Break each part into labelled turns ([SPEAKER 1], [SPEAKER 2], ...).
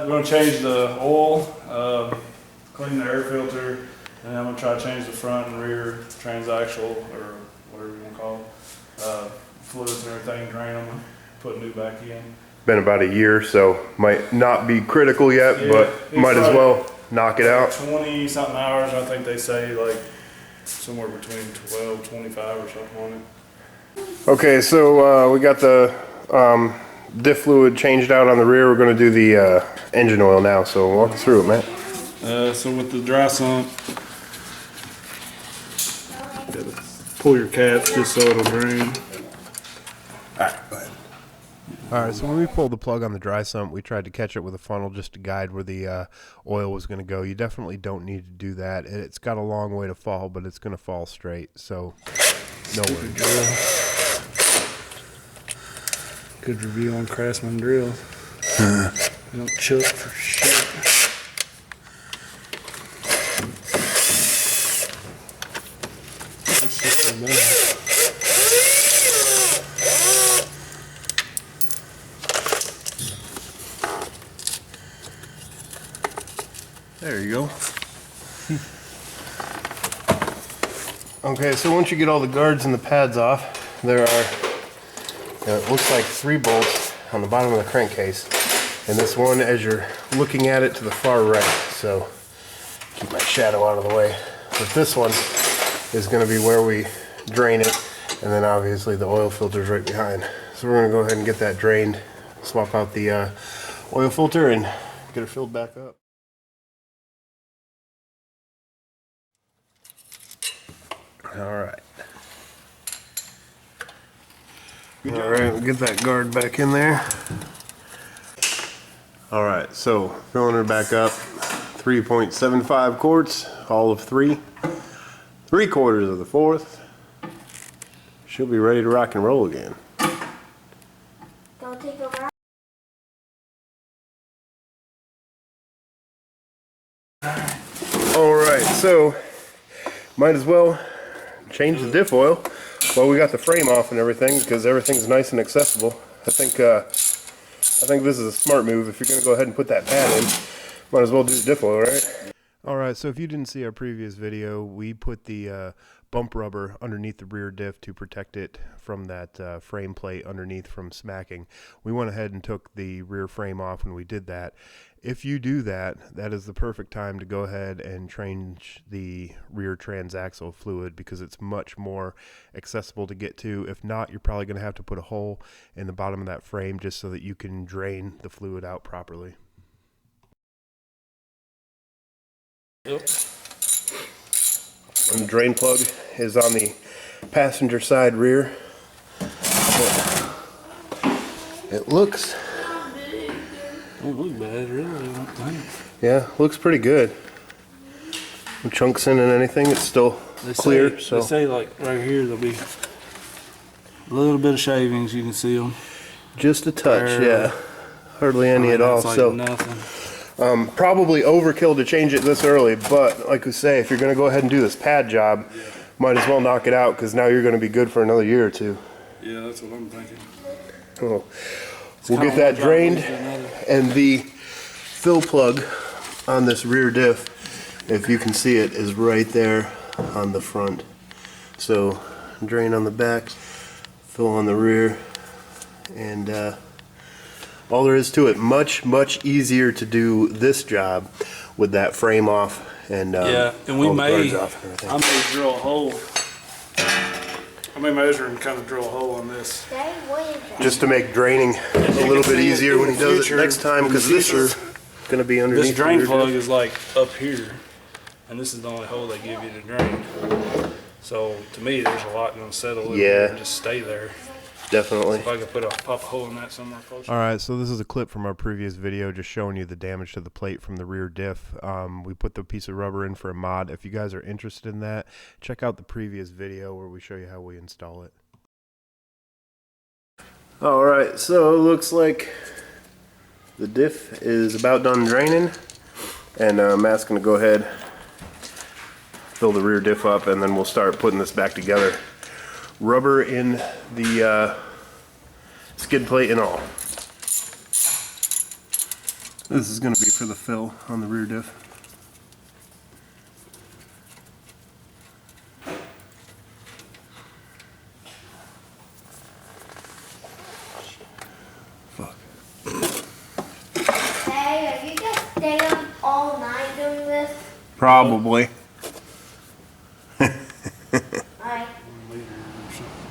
[SPEAKER 1] I'm going to change the oil, clean the air filter, and I'm going to try to change the front and rear transaxle, or whatever you want to call it. Fluids and everything, drain them, put new back in.
[SPEAKER 2] Been about a year, so might not be critical yet, yeah, but might as well knock it out.
[SPEAKER 1] 20 something hours, I think they say, like somewhere between 12, 25 or something on it.
[SPEAKER 2] Okay, so we got the diff fluid changed out on the rear. We're going to do the engine oil now, so walk us through it, man.
[SPEAKER 1] So with the dry sump, pull your caps just so it'll drain.
[SPEAKER 2] Alright, go ahead. Alright, so when we pulled the plug on the dry sump, we tried to catch it with a funnel just to guide where the oil was going to go. You definitely don't need to do that. It's got a long way to fall, but it's going to fall straight, so no worries.
[SPEAKER 1] Good review on Craftsman drills. You don't chuck for shit. That's just so bad.
[SPEAKER 2] There you go. Okay, so once you get all the guards and the pads off, there are, it looks like 3 bolts on the bottom of the crankcase. And this one, as you're looking at it, to the far right. So, keep my shadow out of the way. But this one is going to be where we drain it. And then obviously the oil filter is right behind. So we're going to go ahead and get that drained, swap out the oil filter, and get it filled back up. Alright. Alright, we'll get that guard back in there. Alright, so filling her back up. 3.75 quarts, all of 3. 3/4 of the 4th. She'll be ready to rock and roll again.
[SPEAKER 3] Go take a ride.
[SPEAKER 2] Alright, so might as well change the diff oil. Well, we got the frame off and everything because everything's nice and accessible. I think this is a smart move. If you're going to go ahead and put that pad in, might as well do the diff oil, right? Alright, so if you didn't see our previous video, we put the bump rubber underneath the rear diff to protect it from that frame plate underneath from smacking. We went ahead and took the rear frame off when we did that. If you do that, that is the perfect time to go ahead and change the rear transaxle fluid because it's much more accessible to get to. If not, you're probably going to have to put a hole in the bottom of that frame just so that you can drain the fluid out properly.
[SPEAKER 1] Yep.
[SPEAKER 2] And the drain plug is on the passenger side rear. It looks...
[SPEAKER 1] Don't look bad, really. I don't think.
[SPEAKER 2] Yeah, looks pretty good. No chunks in and anything. It's still clear. So
[SPEAKER 1] they say like right here there'll be a little bit of shavings. You can see them.
[SPEAKER 2] Just a touch, yeah. Hardly any at all.
[SPEAKER 1] Like
[SPEAKER 2] so
[SPEAKER 1] nothing.
[SPEAKER 2] probably overkill to change it this early. But like we say, if you're going to go ahead and do this pad job, might as well knock it out because now you're going to be good for another year or 2.
[SPEAKER 1] Yeah, that's what I'm thinking.
[SPEAKER 2] Oh. We'll get that drained, and the fill plug on this rear diff, if you can see it, is right there on the front. So drain on the back, fill on the rear, and all there is to it. Much easier to do this job with that frame off and
[SPEAKER 1] yeah, and we
[SPEAKER 2] all the
[SPEAKER 1] may,
[SPEAKER 2] guards off and everything.
[SPEAKER 1] I may drill a hole. I may measure and kind of drill a hole in this.
[SPEAKER 2] Just to make draining a little bit easier when he does it next time, because this is going to be underneath.
[SPEAKER 1] This drain plug is like up here, and this is the only hole they give you to drain. So to me, there's a lot going to settle in there and just stay there.
[SPEAKER 2] Definitely.
[SPEAKER 1] If I could pop a hole in that somewhere closer.
[SPEAKER 2] Alright, so this is a clip from our previous video just showing you the damage to the plate from the rear diff. We put the piece of rubber in for a mod. If you guys are interested in that, check out the previous video where we show you how we install it. Alright, so it looks like the diff is about done draining, and Matt's going to go ahead, fill the rear diff up, and then we'll start putting this back together. Rubber in the skid plate and all. This is going to be for the fill on the rear diff. Fuck.
[SPEAKER 3] Hey, are you guys staying up all night doing this?
[SPEAKER 2] Probably.
[SPEAKER 3] Alright.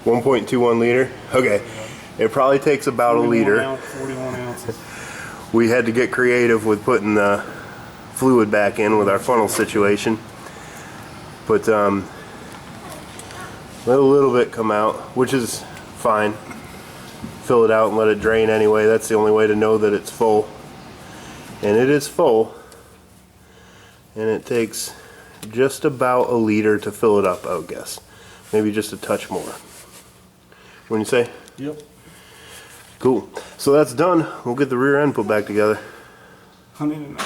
[SPEAKER 2] 1.21 liter. Okay. It probably takes about a liter.
[SPEAKER 1] 41 ounces.
[SPEAKER 2] We had to get creative with putting the fluid back in with our funnel situation. But let a little bit come out, which is fine. Fill it out and let it drain anyway. That's the only way to know that it's full. And it is full. And it takes just about a liter to fill it up, I would guess. Maybe just a touch more. Wouldn't you say?
[SPEAKER 1] Yep.
[SPEAKER 2] Cool. So that's done. We'll get the rear end put back together.
[SPEAKER 1] I need to know.